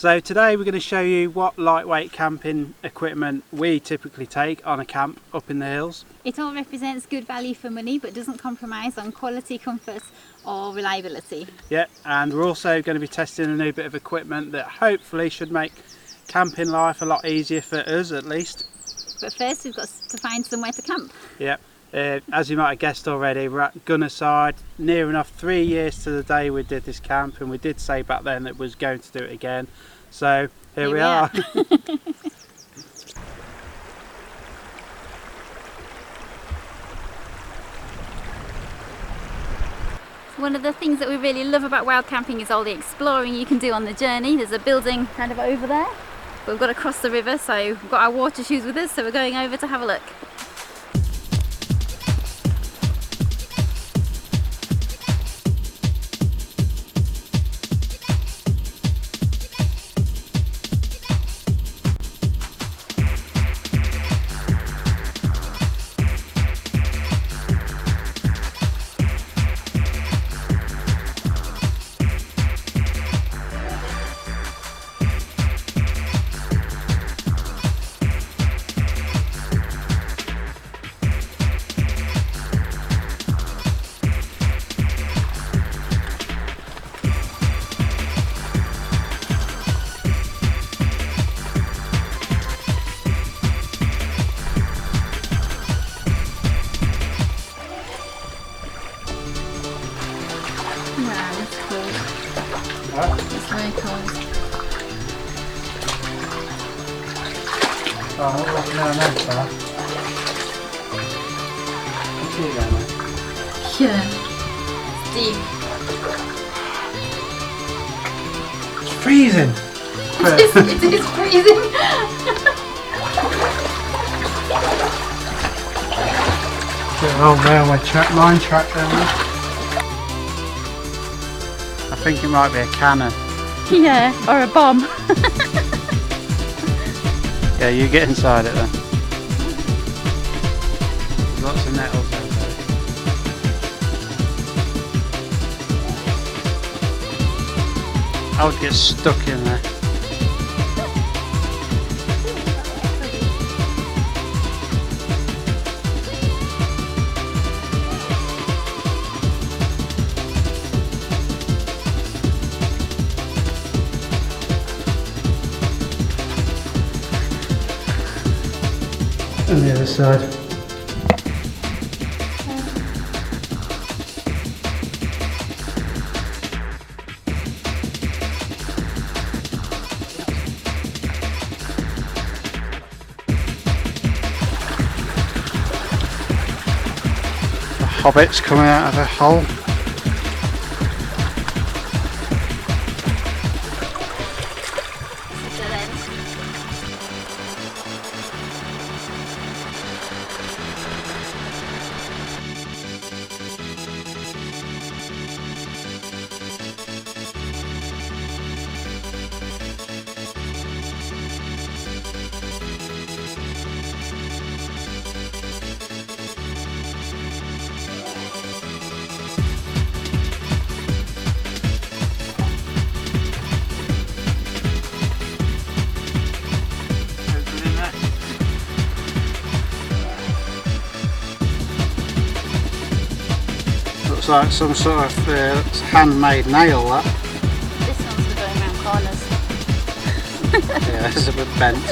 So today we're going to show you what lightweight camping equipment we typically take on a camp up in the hills. It all represents good value for money but doesn't compromise on quality, comfort or reliability. Yeah, and we're also going to be testing a new bit of equipment that hopefully should make camping life a lot easier for us at least. But first we've got to find somewhere to camp. Yeah, as you might have guessed already, we're at Gunnerside, near enough 3 years to the day we did this camp, and we did say back then that we was going to do it again. So here we are. One of the things that we really love about wild camping is all the exploring you can do on the journey. There's a building kind of over there, but we've got to cross the river, so we've got our water shoes with us, so we're going over to have a look. It's very cold. Oh, no, sir. Yeah, it's deep. It's freezing. It is freezing. Oh, railway line track down there. I think it might be a cannon. Yeah, or a bomb. Yeah, you get inside it then. There's lots of nettles over there. I would get stuck in there. On the other side. The hobbit's coming out of a hole. Looks like some sort of handmade nail, that. This one's for going around corners. Yeah, it's a bit bent.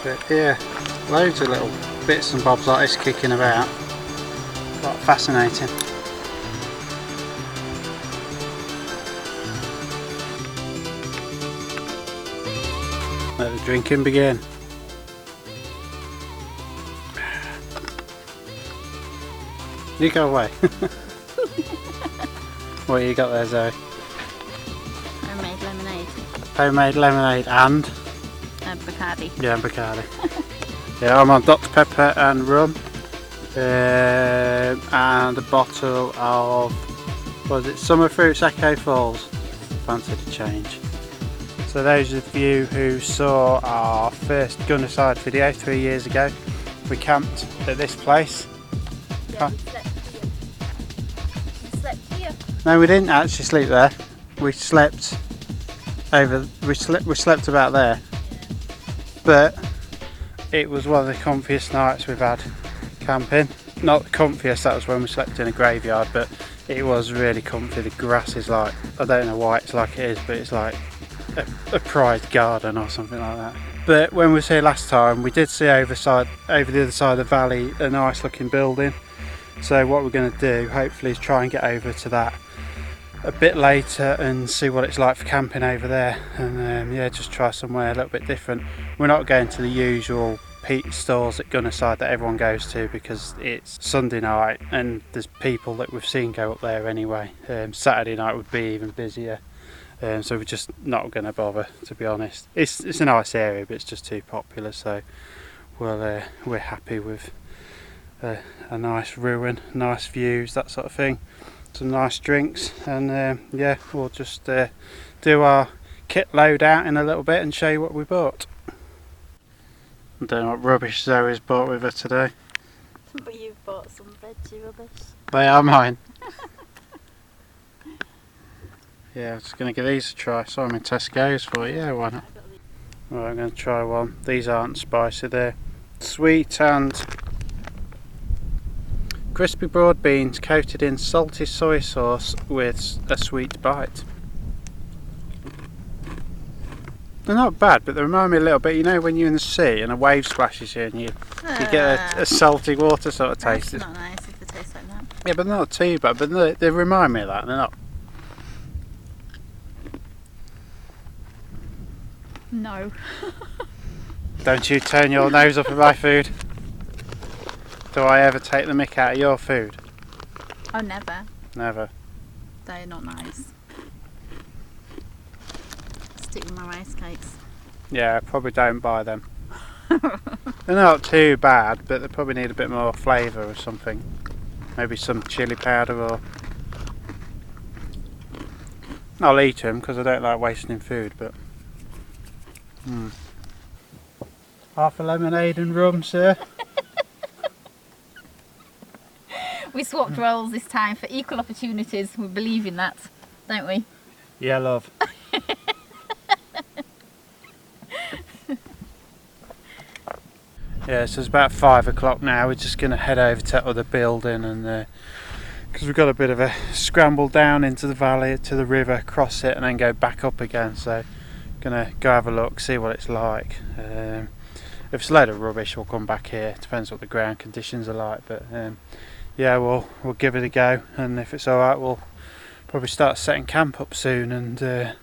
But yeah, loads of little bits and bobs like this kicking about. Quite fascinating. Let the drinking begin. You go away. What you got there, Zoe? Homemade lemonade. Homemade lemonade and? Bacardi. Yeah, and Bacardi. Yeah, I'm on Dr Pepper and rum. And a bottle of, what was it, Summer Fruits Echo Falls. Fancied a change. So those of you who saw our first Gunnerside video 3 years ago, we camped at this place. Yeah, we slept here. No, we didn't actually sleep there. We slept we slept about there, but it was one of the comfiest nights we've had camping. Not the comfiest, that was when we slept in a graveyard, but it was really comfy. The grass is like, I don't know why it's like it is, but it's like a prized garden or something like that. But when we was here last time, we did see over the other side of the valley a nice looking building. So what we're going to do, hopefully, is try and get over to that a bit later and see what it's like for camping over there, and yeah, just try somewhere a little bit different. We're not going to the usual peat stalls at Gunnerside that everyone goes to because it's Sunday night and there's people that we've seen go up there anyway. Saturday night would be even busier, so we're just not going to bother, to be honest. It's a nice area, but it's just too popular, so we're happy with a nice ruin, nice views, that sort of thing, some nice drinks, and yeah, we'll just do our kit load out in a little bit and show you what we bought. I don't know what rubbish Zoe's bought with her today. But you've bought some veggie rubbish. They are mine. Yeah, I'm just going to give these a try. Saw them in Tesco's for you, yeah, why not? Right, I'm going to try one. These aren't spicy, they're sweet and crispy broad beans coated in salty soy sauce with a sweet bite. They're not bad, but they remind me a little bit, you know, when you're in the sea and a wave splashes you and you get a salty water sort of taste. That's not nice if they taste like that. Yeah, but not too bad, but they remind me of that, they're not. No. Don't you turn your nose up at my food. Do I ever take the mick out of your food? Oh, never. Never. They're not nice. Stick with my rice cakes. Yeah, I probably don't buy them. They're not too bad, but they probably need a bit more flavour or something. Maybe some chilli powder or... I'll eat them because I don't like wasting food, but... Half a lemonade and rum, sir. We swapped roles this time for equal opportunities. We believe in that, don't we? Yeah, love. Yeah, so it's about 5 o'clock now. We're just going to head over to the other building, and because we've got a bit of a scramble down into the valley to the river, cross it and then go back up again. So gonna go have a look, see what it's like. If it's a load of rubbish, we'll come back here. Depends what the ground conditions are like, but yeah, we'll give it a go, and if it's alright, we'll probably start setting camp up soon, and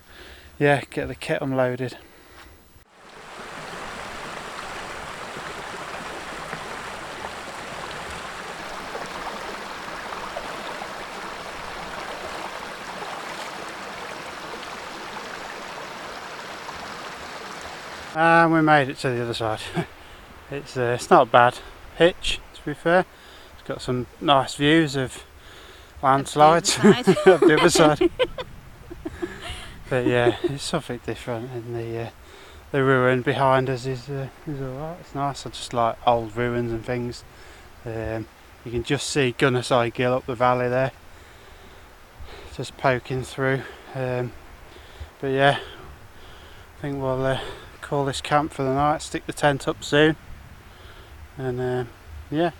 yeah, get the kit unloaded. And we made it to the other side. It's not a bad hitch, to be fair. It's got some nice views of landslides of the other side. But yeah, it's something different, and the ruin behind us is alright. It's nice. I just like old ruins and things. You can just see Gunnerside Gill up the valley there, just poking through. But yeah, I think we'll call this camp for the night, stick the tent up soon, and yeah.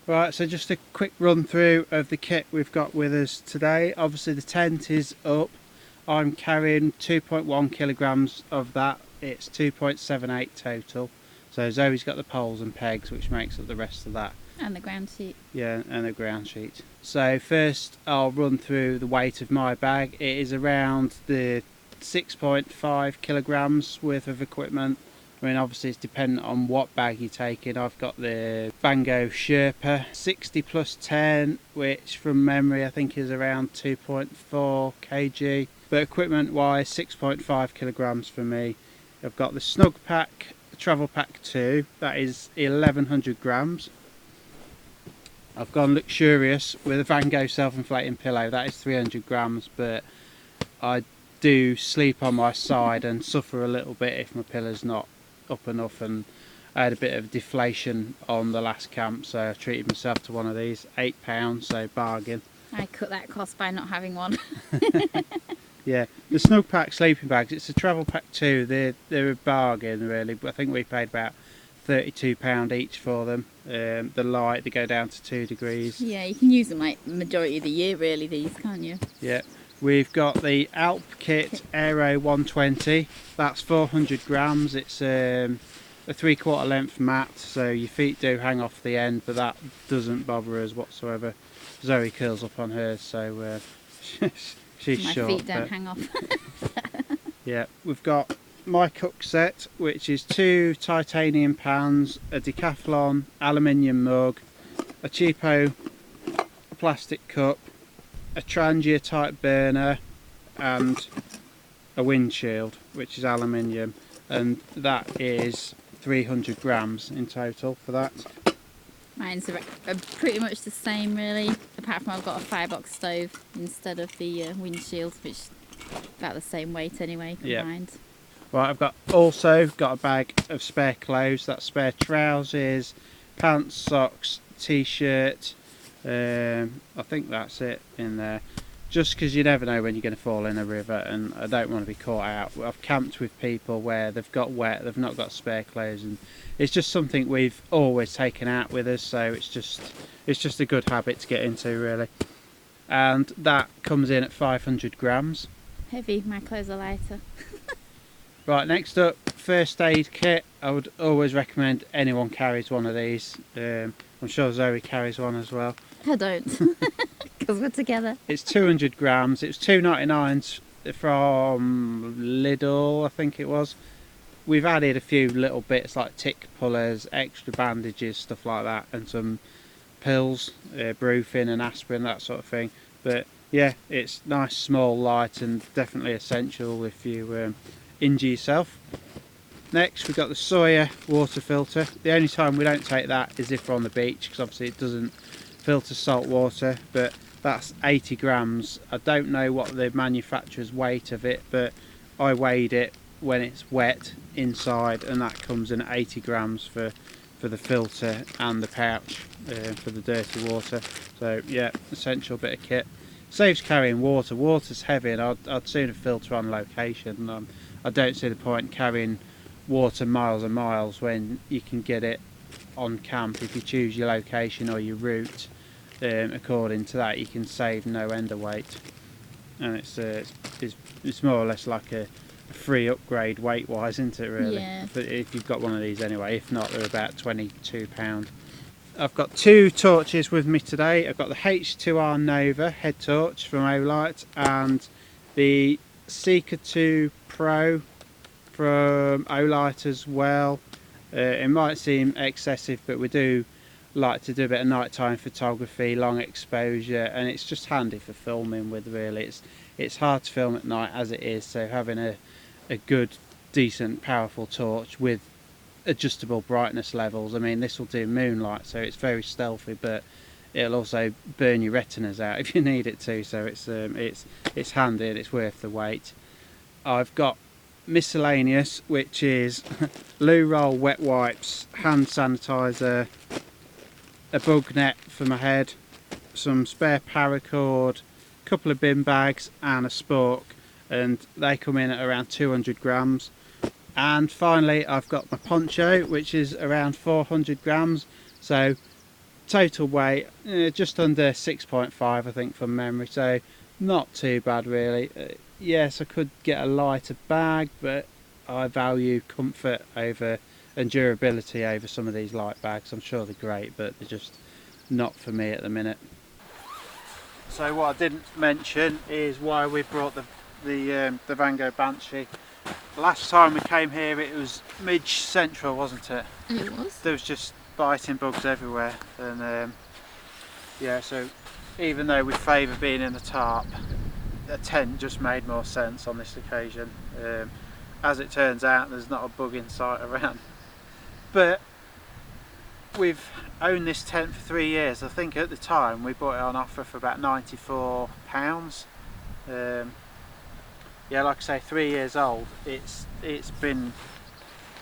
Right, so just a quick run through of the kit we've got with us today. Obviously the tent is up. I'm carrying 2.1 kilograms of that. It's 2.78 total. So Zoe's got the poles and pegs, which makes up the rest of that. And the ground sheet. Yeah, and the ground sheet. So first I'll run through the weight of my bag. It is around the 6.5 kilograms worth of equipment. I mean, obviously it's dependent on what bag you're taking. I've got the Bango Sherpa 60 plus 10, which from memory I think is around 2.4 kg. But equipment wise, 6.5 kilograms for me. I've got the Snug Pack Travel Pack 2, that is 1100 grams. I've gone luxurious with a Van Gogh self-inflating pillow, that is 300 grams, but I do sleep on my side and suffer a little bit if my pillow's not up enough, and I had a bit of deflation on the last camp, so I treated myself to one of these. £8, so bargain. I cut that cost by not having one. Yeah, the Snug Pack sleeping bags, it's a travel pack too. They're a bargain really, but I think we paid about £32 each for them. The light, they go down to 2 degrees. Yeah, you can use them like majority of the year really, these, can't you? Yeah, we've got the Alp Kit Aero 120. That's 400 grams. It's a 3/4 length mat, so your feet do hang off the end, but that doesn't bother us whatsoever. Zoe curls up on hers, so she's My short. feet don't hang off. Yeah, we've got my cook set, which is 2 titanium pans, a Decathlon aluminium mug, a cheapo plastic cup, a Trangia type burner, and a windshield, which is aluminium, and that is 300 grams in total for that. Mine's are pretty much the same really, apart from I've got a firebox stove instead of the windshield, which is about the same weight anyway combined. Yeah. Right, I've also got a bag of spare clothes. That's spare trousers, pants, socks, t-shirt. I think that's it in there. Just because you never know when you're going to fall in a river, and I don't want to be caught out. I've camped with people where they've got wet, they've not got spare clothes, and it's just something we've always taken out with us. So it's just a good habit to get into really. And that comes in at 500 grams. Heavy, my clothes are lighter. Right, next up, first aid kit. I would always recommend anyone carries one of these. I'm sure Zoe carries one as well. I don't, because we're together. It's 200 grams. It was $2.99 from Lidl, I think it was. We've added a few little bits like tick pullers, extra bandages, stuff like that, and some pills, brufen and aspirin, that sort of thing. But yeah, it's nice, small, light, and definitely essential if you injure yourself. Next we've got the Sawyer water filter. The only time we don't take that is if we're on the beach, because obviously it doesn't filter salt water, but that's 80 grams. I don't know what the manufacturer's weight of it, but I weighed it when it's wet inside, and that comes in at 80 grams for the filter and the pouch for the dirty water. So yeah, essential bit of kit. Saves carrying water. Water's heavy, and I'd sooner filter on location. I don't see the point carrying water miles and miles when you can get it on camp. If you choose your location or your route according to that, you can save no end of weight, and it's more or less like a free upgrade weight wise, isn't it really? Yeah. If you've got one of these anyway. If not, they're about £22. I've got 2 torches with me today. I've got the H2R Nova head torch from Olight and the Seeker 2 Pro from Olight as well. It might seem excessive, but we do like to do a bit of nighttime photography, long exposure, and it's just handy for filming with really. It's hard to film at night as it is, so having a good, decent, powerful torch with adjustable brightness levels. I mean, this will do moonlight, so it's very stealthy, but it'll also burn your retinas out if you need it to. So it's handy and it's worth the wait. I've got Miscellaneous, which is loo roll, wet wipes, hand sanitizer, a bug net for my head, some spare paracord, a couple of bin bags, and a spork, and they come in at around 200 grams. And finally, I've got my poncho, which is around 400 grams. So total weight just under 6.5, I think, from memory. So not too bad really. Yes, I could get a lighter bag, but I value comfort over and durability over some of these light bags. I'm sure they're great, but they're just not for me at the minute. So what I didn't mention is why we brought the Van Gogh Banshee. Last time we came here it was mid-central, wasn't it? It was. There was just biting bugs everywhere, and yeah, so even though we favour being in the tarp, a tent just made more sense on this occasion. As it turns out, there's not a bug in sight around, but we've owned this tent for 3 years. I think at the time we bought it on offer for about £94. Yeah, like I say, 3 years old. It's been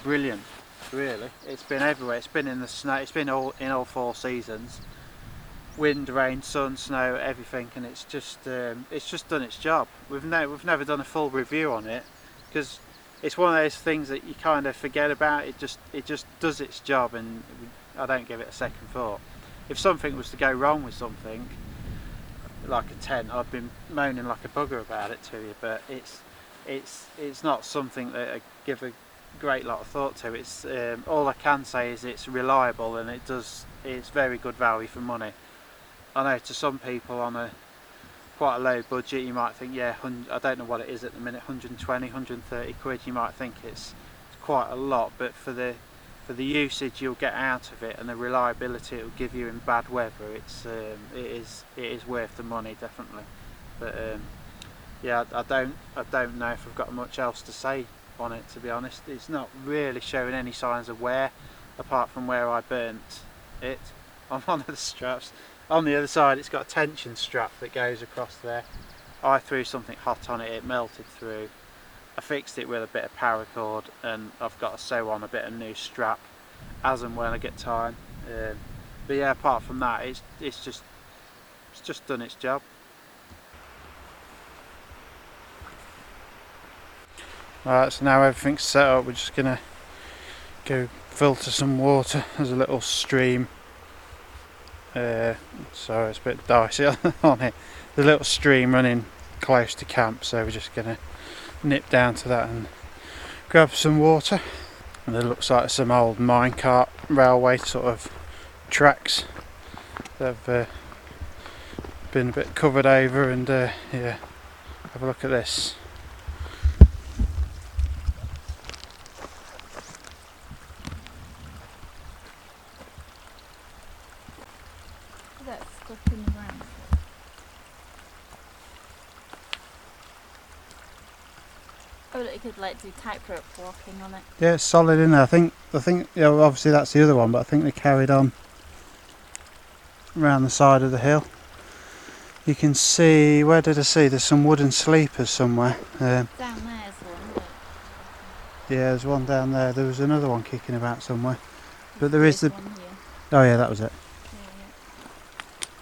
brilliant. really. It's been everywhere. It's been in the snow. It's been in all 4 seasons. Wind, rain, sun, snow, everything, and it's just done its job. We've never done a full review on it because it's one of those things that you kind of forget about. It just does its job, and I don't give it a second thought. If something was to go wrong with something, like a tent, I've been moaning like a bugger about it to you, but it's not something that I give a great lot of thought to. It's all I can say is it's reliable, and it's very good value for money. I know to some people on quite a low budget, you might think, yeah, I don't know what it is at the minute, 120, 130 quid, you might think it's quite a lot, but for the usage you'll get out of it and the reliability it will give you in bad weather, it is worth the money, definitely. But yeah, I don't know if I've got much else to say on it, to be honest. It's not really showing any signs of wear apart from where I burnt it on one of the straps. On the other side it's got a tension strap that goes across there. I threw something hot on it, it melted through. I fixed it with a bit of paracord, and I've got to sew on a bit of new strap as and when I get time. But yeah, apart from that, it's just done its job. Right, so now everything's set up, we're just gonna go filter some water. There's a little stream. Sorry, it's a bit dicey on it. There's a little stream running close to camp, so we're just gonna nip down to that and grab some water. And it looks like some old minecart railway sort of tracks that have been a bit covered over, and yeah, have a look at this. That's stuck in the ground. Oh look, you could like do tightrope walking on it. Yeah, it's solid in there. I think yeah, obviously that's the other one, but I think they carried on around the side of the hill. You can see, where did I see? There's some wooden sleepers somewhere. Down there's one. Yeah, there's one down there. There was another one kicking about somewhere. But there is the... One here. Oh yeah, that was it. Yeah.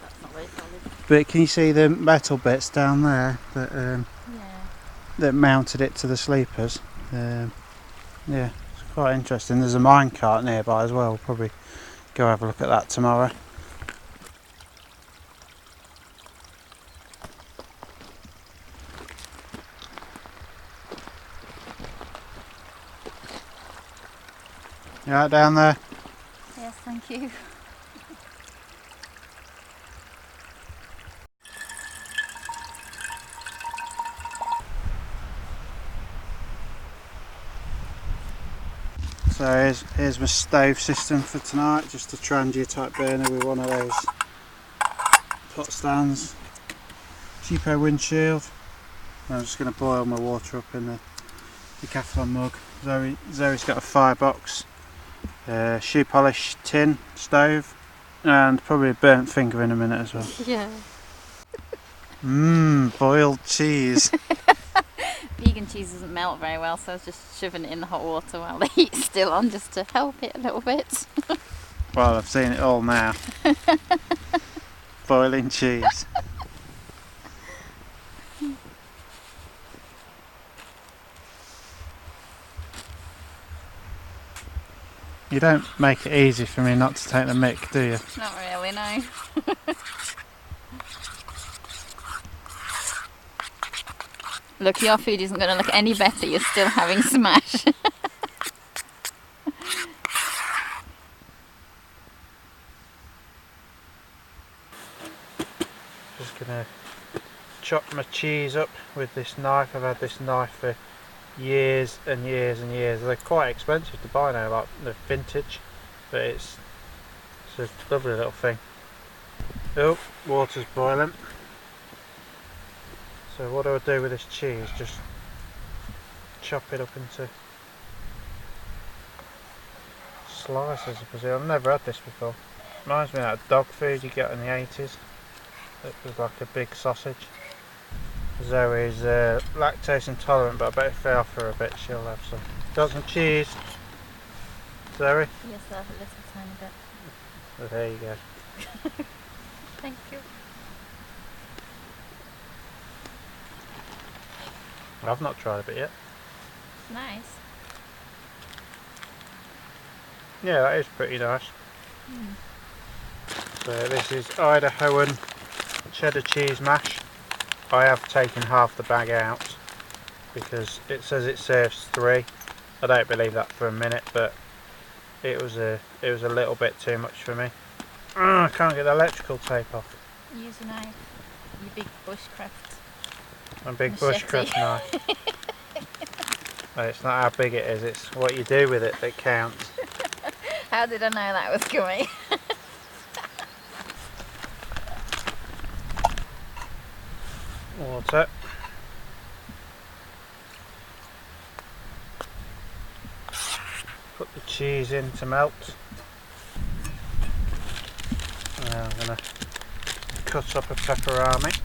That's not very solid. But can you see the metal bits down there that Yeah. that mounted it to the sleepers? Yeah, it's quite interesting. There's a minecart nearby as well. We'll probably go have a look at that tomorrow. You right down there? Yes, thank you. So here's my stove system for tonight, just a Trangia type burner with one of those pot stands, cheapo windshield. I'm just going to boil my water up in the Decathlon mug. Zoe's got a firebox, shoe polish tin stove, and probably a burnt finger in a minute as well. Yeah. Boiled cheese. Vegan cheese doesn't melt very well, so I was just shoving it in the hot water while the heat's still on, just to help it a little bit. Well, I've seen it all now. Boiling cheese. You don't make it easy for me not to take the mick, do you? Not really, no. Look, your food isn't going to look any better, you're still having smash. Just gonna chop my cheese up with this knife. I've had this knife for years and years and years. They're quite expensive to buy now, like the vintage, but it's a lovely little thing. Oh, water's boiling. So what do I do with this cheese? Just chop it up into slices, I presume. I've never had this before. Reminds me of that dog food you get in the 80s. It was like a big sausage. Zoe's lactose intolerant, but I bet if I offer her a bit she'll have some. Got some cheese. Zoe? Yes, a little tiny bit. Well, there you go. Thank you. I've not tried it yet. Nice. Yeah, that is pretty nice. So this is Idahoan cheddar cheese mash. I have taken half the bag out because it says it serves 3. I don't believe that for a minute, but it was a little bit too much for me. I can't get the electrical tape off. Use your knife. Your big bushcraft. My big machete. bushcraft knife. No, it's not how big it is, it's what you do with it that counts. How did I know that was coming? Water. Put the cheese in to melt. Now I'm going to cut up a pepperami.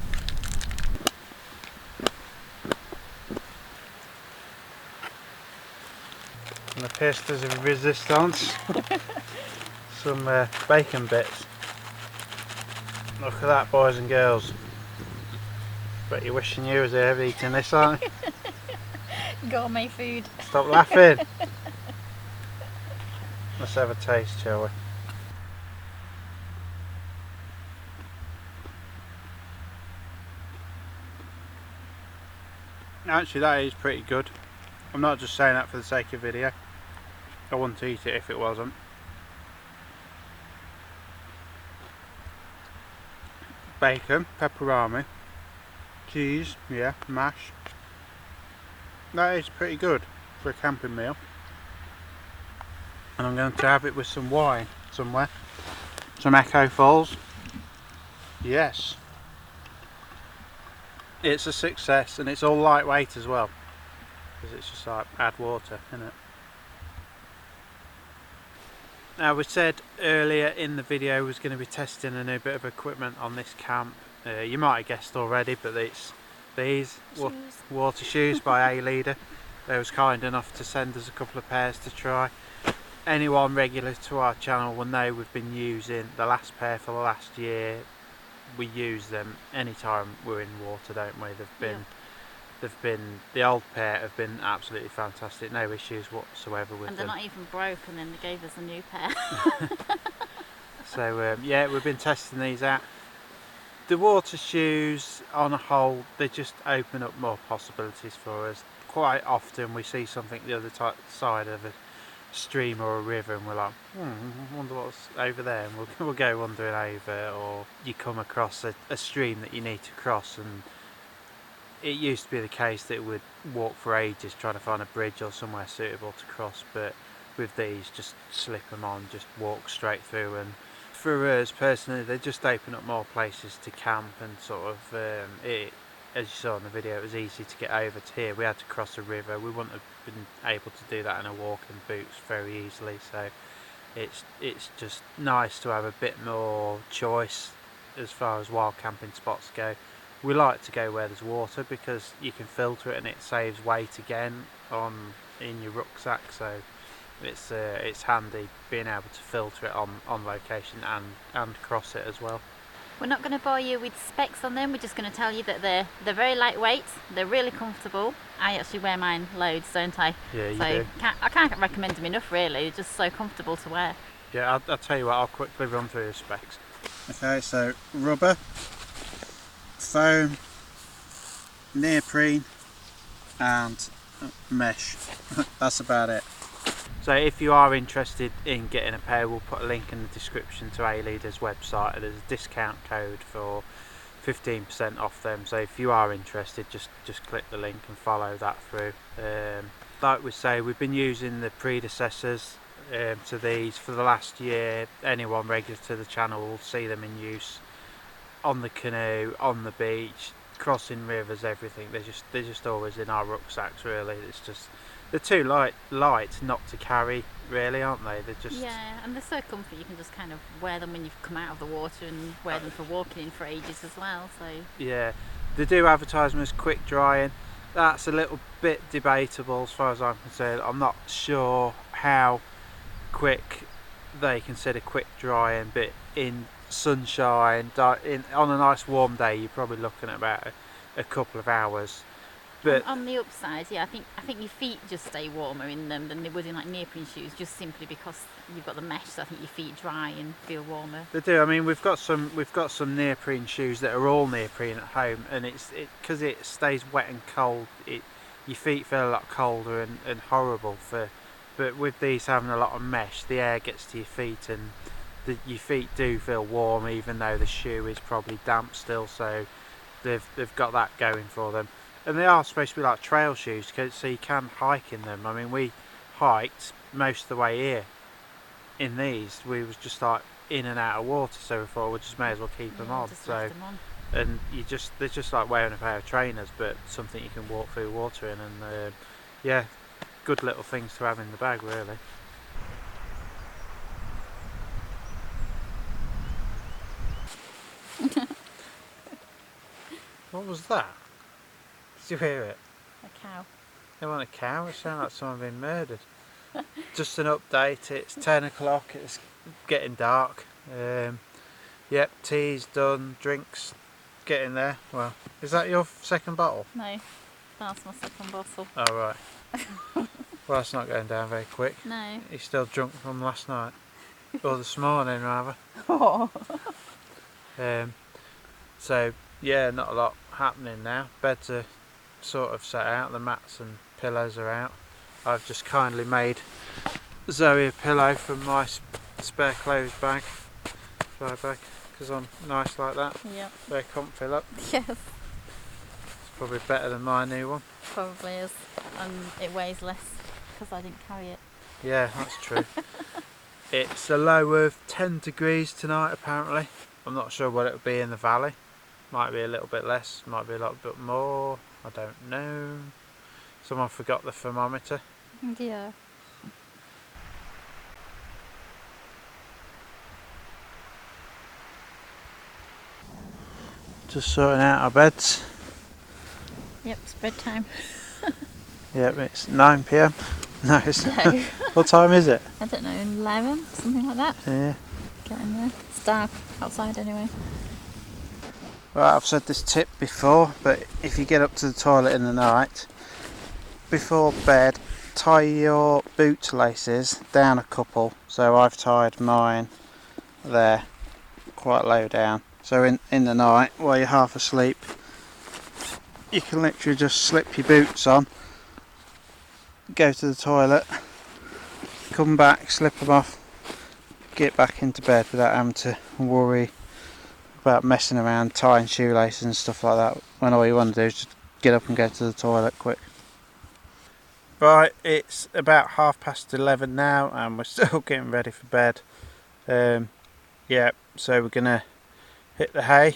And the pistas of resistance. Some bacon bits. Look at that, boys and girls. Bet you're wishing you was here eating this, aren't you? Gourmet food. Stop laughing. Let's have a taste, shall we? Actually, that is pretty good. I'm not just saying that for the sake of video. I wouldn't eat it if it wasn't. Bacon, pepperami, cheese, yeah, mash. That is pretty good for a camping meal. And I'm going to have it with some wine somewhere. Some Echo Falls. Yes. It's a success, and it's all lightweight as well. Because it's just like add water, isn't it? Now, we said earlier in the video we was going to be testing a new bit of equipment on this camp. You might have guessed already, but it's these water shoes by A Leader. They was kind enough to send us a couple of pairs to try. Anyone regular to our channel will know we've been using the last pair for the last year. We use them anytime we're in water, don't we? The old pair have been absolutely fantastic, no issues whatsoever with them. And they're not even broken, then they gave us a new pair. So yeah, we've been testing these out. The water shoes on a whole, they just open up more possibilities for us. Quite often we see something the other side of a stream or a river and we're like, I wonder what's over there, and we'll go wandering over, or you come across a stream that you need to cross, and it used to be the case that it would walk for ages trying to find a bridge or somewhere suitable to cross, but with these, just slip them on, just walk straight through. And for us personally, they just open up more places to camp, and sort of as you saw in the video, it was easy to get over to here. We had to cross a river, we wouldn't have been able to do that in a walking boots very easily, so it's just nice to have a bit more choice as far as wild camping spots go. We like to go where there's water because you can filter it and it saves weight again in your rucksack, so it's handy being able to filter it on location and cross it as well. We're not going to bore you with specs on them, we're just going to tell you that they're very lightweight, they're really comfortable. I actually wear mine loads, don't I? Yeah, you so do. I can't recommend them enough, really. They're just so comfortable to wear. Yeah, I'll tell you what, I'll quickly run through the specs. Okay, so rubber, foam, neoprene and mesh. That's about it. So if you are interested in getting a pair, we'll put a link in the description to A Leader's website. There's a discount code for 15% off them, so if you are interested, just click the link and follow that through. Like we say, we've been using the predecessors to these for the last year. Anyone regular to the channel will see them in use on the canoe, on the beach, crossing rivers, everything. They're just always in our rucksacks, really. It's just, they're too light not to carry, really, aren't they? They're just, yeah, and they're so comfy. You can just kind of wear them when you've come out of the water and wear them for walking in for ages as well. So yeah, they do advertise them as quick drying. That's a little bit debatable as far as I'm concerned. I'm not sure how quick, they consider quick drying, but in sunshine, on a nice warm day, you're probably looking at about a couple of hours. But on the upside, yeah, I think your feet just stay warmer in them than they would in like neoprene shoes, just simply because you've got the mesh. So I think your feet dry and feel warmer. They do. I mean, we've got some neoprene shoes that are all neoprene at home, and because it stays wet and cold. Your feet feel a lot colder and horrible but with these having a lot of mesh, the air gets to your feet, and your feet do feel warm, even though the shoe is probably damp still. So they've got that going for them. And they are supposed to be like trail shoes, so you can hike in them. I mean, we hiked most of the way here in these. We was just like in and out of water, so we thought we just may as well keep them on. And they're just like wearing a pair of trainers, but something you can walk through water in. And yeah, good little things to have in the bag, really. What was that? Did you hear it? A cow. They want a cow? It sounded like someone been murdered. Just an update, it's 10 o'clock, it's getting dark. Yep, tea's done, drinks getting there. Well, is that your second bottle? No, that's my second bottle. Oh right. Well, that's not going down very quick. No. You're still drunk from last night. Or this morning rather. Oh. So yeah, not a lot happening now. Beds are sort of set out, the mats and pillows are out. I've just kindly made Zoe a pillow from my spare clothes bag, fly bag, because I'm nice like that. Yeah. Very comfy look. Yes. It's probably better than my new one. Probably is, and it weighs less because I didn't carry it. Yeah, that's true. It's a low of 10 degrees tonight apparently. I'm not sure what it'll be in the valley. Might be a little bit less, might be a little bit more. I don't know. Someone forgot the thermometer. Yeah. Just sorting out our beds. Yep, it's bedtime. Yep, it's 9 p.m. No, it's No. What time is it? I don't know, 11, something like that. Yeah. Getting there. It's dark outside anyway. Right, I've said this tip before, but if you get up to the toilet in the night, before bed, tie your boot laces down a couple. So I've tied mine there, quite low down. So in the night, while you're half asleep, you can literally just slip your boots on, go to the toilet, come back, slip them off, get back into bed without having to worry about messing around, tying shoelaces and stuff like that, when all you want to do is just get up and go to the toilet quick. Right, it's about 11:30 now and we're still getting ready for bed. Yeah, so we're gonna hit the hay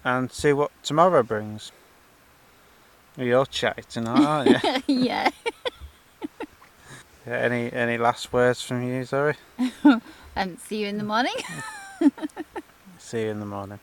and see what tomorrow brings. You're chatty tonight, aren't you? Yeah. Yeah, any last words from you, Zoe? And see you in the morning. See you in the morning.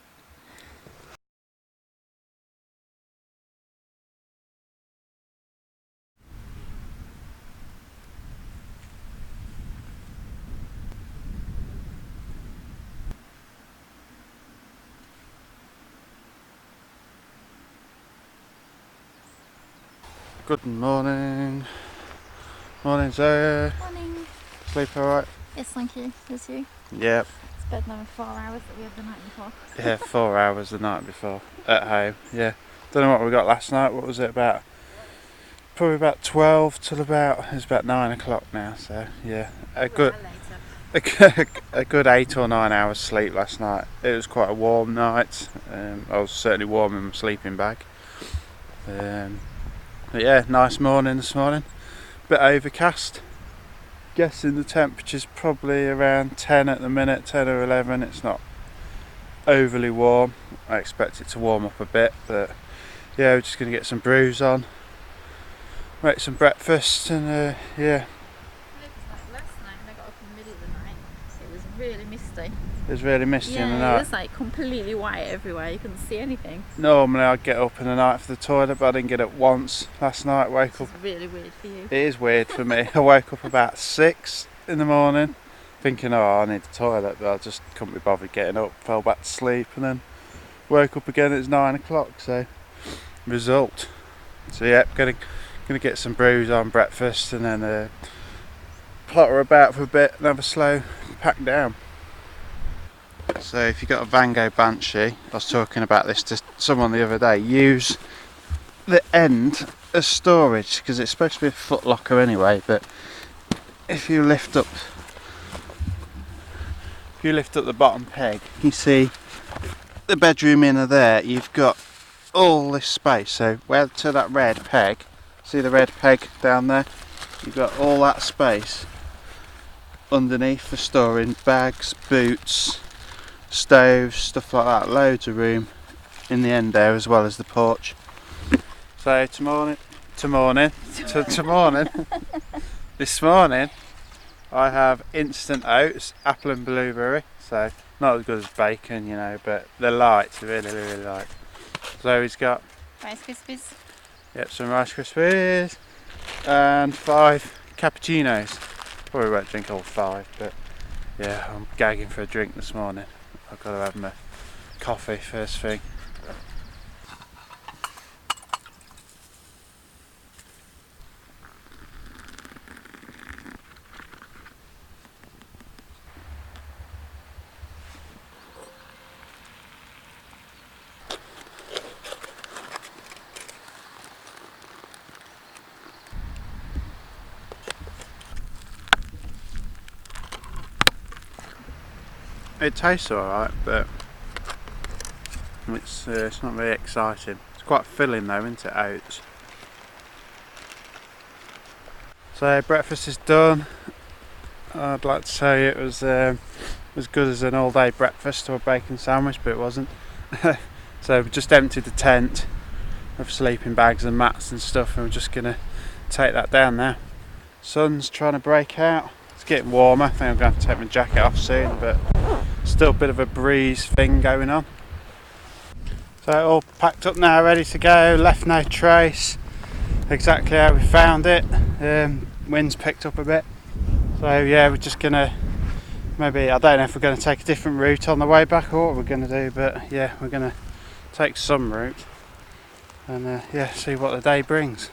Good morning. Morning, Zoe. Morning. Sleep alright? Yes, thank you. Is you? Yep. It's bed now in 4 hours that we had the night before. Yeah, 4 hours the night before at home. Yeah. Don't know what we got last night. What was it about? Probably about 12 till it's about 9 o'clock now. So yeah, a good 8 or 9 hours sleep last night. It was quite a warm night. I was certainly warm in my sleeping bag. But yeah, nice morning this morning. Bit overcast. Guessing the temperature's probably around 10 at the minute, 10 or 11. It's not overly warm. I expect it to warm up a bit, but yeah, we're just going to get some brews on, make some breakfast, and yeah. It was like last night when I got up in the middle of the night. It was really misty. It was really misty in the Yeah, night. it was like completely white everywhere. You couldn't see anything. Normally I'd get up in the night for the toilet, but I didn't get up once last night. Woke up. It's really weird for you. It is weird for me. I woke up about 6 in the morning, thinking, oh, I need the toilet, but I just couldn't be bothered getting up, fell back to sleep, and then woke up again. It was 9 o'clock, so result. So yeah, gonna get some brews on breakfast, and then potter about for a bit and have a slow pack down. So if you've got a Van Gogh Banshee, I was talking about this to someone the other day, use the end as storage, because it's supposed to be a foot locker anyway, but if you lift up the bottom peg, you see the bedroom inner there, you've got all this space. So where to that red peg, see the red peg down there, you've got all that space underneath for storing bags, boots, stoves, stuff like that. Loads of room in the end there, as well as the porch. So this morning I have instant oats, apple and blueberry. So not as good as bacon, you know, but they're light, really light. Zoe's got Rice Krispies. Yep, some Rice Krispies and 5 cappuccinos. Probably won't drink all 5, but yeah, I'm gagging for a drink this morning. I've got to have my coffee first thing. It tastes alright, but it's not very exciting. It's quite filling though, isn't it, oats? So breakfast is done. I'd like to tell you it was as good as an all-day breakfast or a bacon sandwich, but it wasn't. So we just emptied the tent of sleeping bags and mats and stuff, and we're just gonna take that down now. Sun's trying to break out. It's getting warmer. I think I'm going to take my jacket off soon, but still a bit of a breeze thing going on. So all packed up now, ready to go, left no trace, exactly how we found it. Wind's picked up a bit, so yeah, we're just gonna maybe, I don't know if we're going to take a different route on the way back or what we're going to do, but yeah, we're going to take some route and yeah, see what the day brings.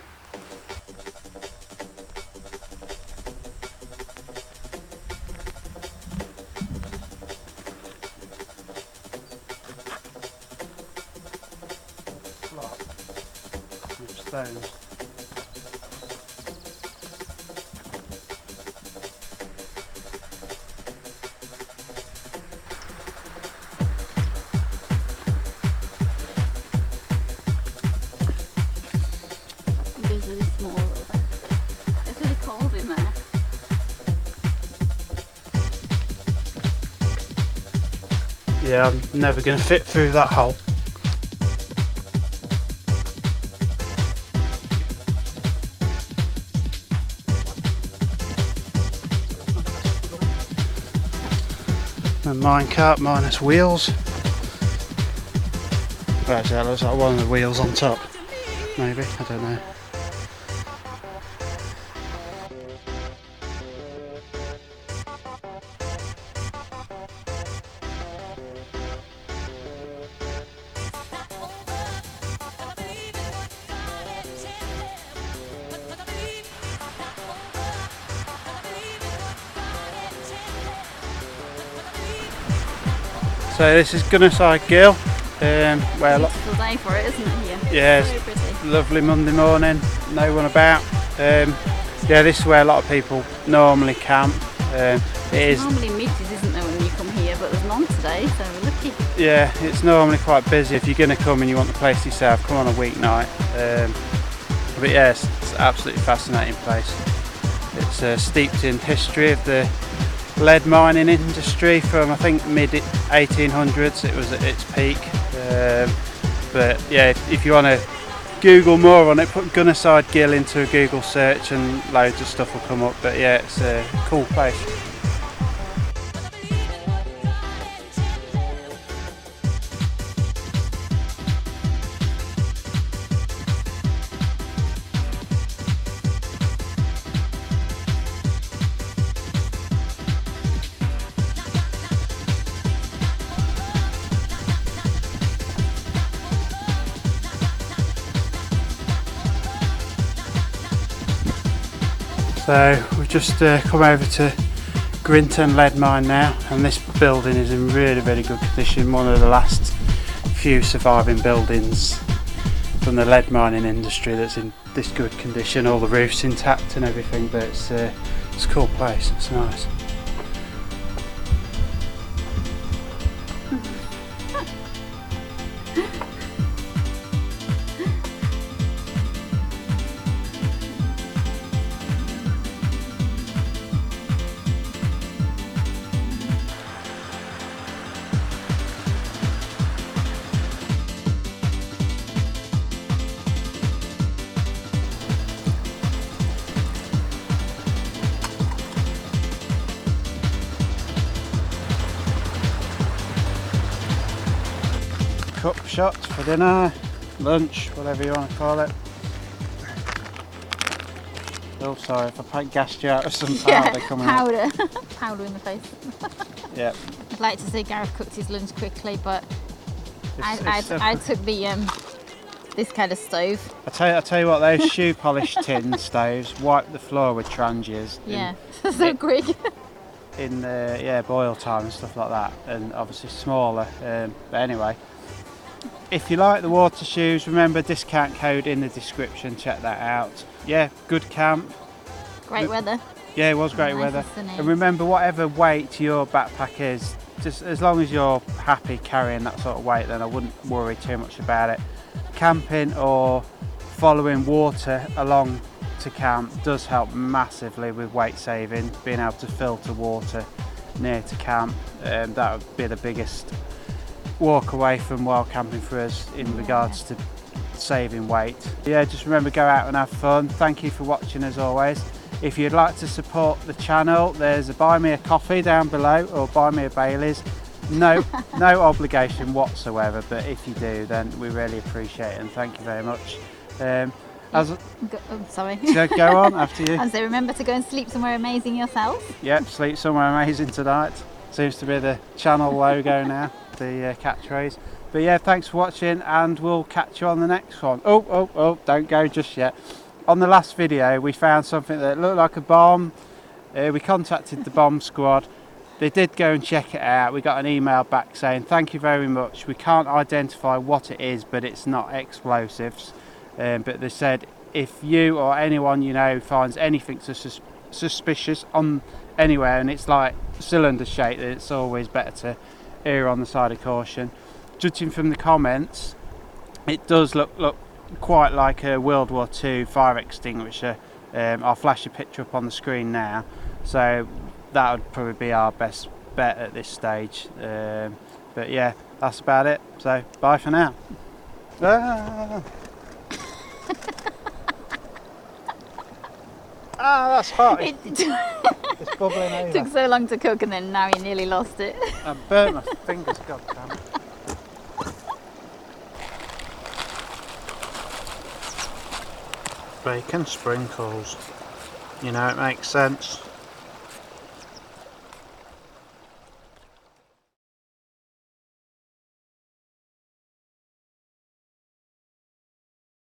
Stones. It's really small. It's really cold in there. Yeah, I'm never going to fit through that hole. A minecart minus wheels. Well, actually, that looks like one of the wheels on top. Maybe, I don't know. So this is Gunnerside Gill. Where Beautiful day for it, isn't it, here? Yeah, Very pretty. lovely Monday morning, no one about. Yeah, this is where a lot of people normally camp. It is normally meetings, isn't there, when you come here, but there's none today, so we're lucky. Yeah, it's normally quite busy. If you're going to come and you want the place yourself, come on a weeknight. But yeah, it's an absolutely fascinating place. It's steeped in history of the lead mining industry from, I think, mid 1800s. It was at its peak. But yeah, if you want to Google more on it, put Gunnerside Gill into a Google search and loads of stuff will come up. But yeah, it's a cool place. So we've just come over to Grinton lead mine now, and this building is in really good condition. One of the last few surviving buildings from the lead mining industry that's in this good condition. All the roof's intact and everything, but it's a cool place. It's nice. Cup shots for dinner, lunch, whatever you want to call it. Oh, sorry if I gassed you out with some powder coming powder. Powder in the face. Yeah. I'd like to say Gareth cooked his lunch quickly, but I took the this kind of stove. I tell you what, those shoe polish tin stoves wipe the floor with trangias. Yeah, so quick. In boil time and stuff like that, and obviously smaller. But anyway, if you like the water shoes, remember discount code in the description. Check that out. Yeah, good camp. Great weather. Yeah, it was great weather. And remember, whatever weight your backpack is, just as long as you're happy carrying that sort of weight, then I wouldn't worry too much about it. Camping or following water along to camp does help massively with weight saving. Being able to filter water near to camp, that would be the biggest walk away from wild camping for us in regards to saving weight. Yeah, just remember, go out and have fun. Thank you for watching as always. If you'd like to support the channel, there's a buy me a coffee down below, or buy me a Bailey's. No obligation whatsoever, but if you do, then we really appreciate it, and thank you very much. Sorry. So go on, after you. And so remember to go and sleep somewhere amazing yourself. Yep, sleep somewhere amazing tonight. Seems to be the channel logo now, the catchphrase. But yeah, thanks for watching, and we'll catch you on the next one. Oh, don't go just yet. On the last video, we found something that looked like a bomb. We contacted the bomb squad. They did go and check it out. We got an email back saying, thank you very much. We can't identify what it is, but it's not explosives. But they said, if you or anyone you know finds anything suspicious on anywhere, and it's like cylinder shaped, then it's always better to err on the side of caution. Judging from the comments, it does look quite like a World War II fire extinguisher. I'll flash a picture up on the screen now. So that would probably be our best bet at this stage. But yeah, that's about it. So bye for now. That's hot. It's bubbling over. It took so long to cook, and then now you nearly lost it. I burnt my fingers, god damn it. Bacon sprinkles. You know, it makes sense.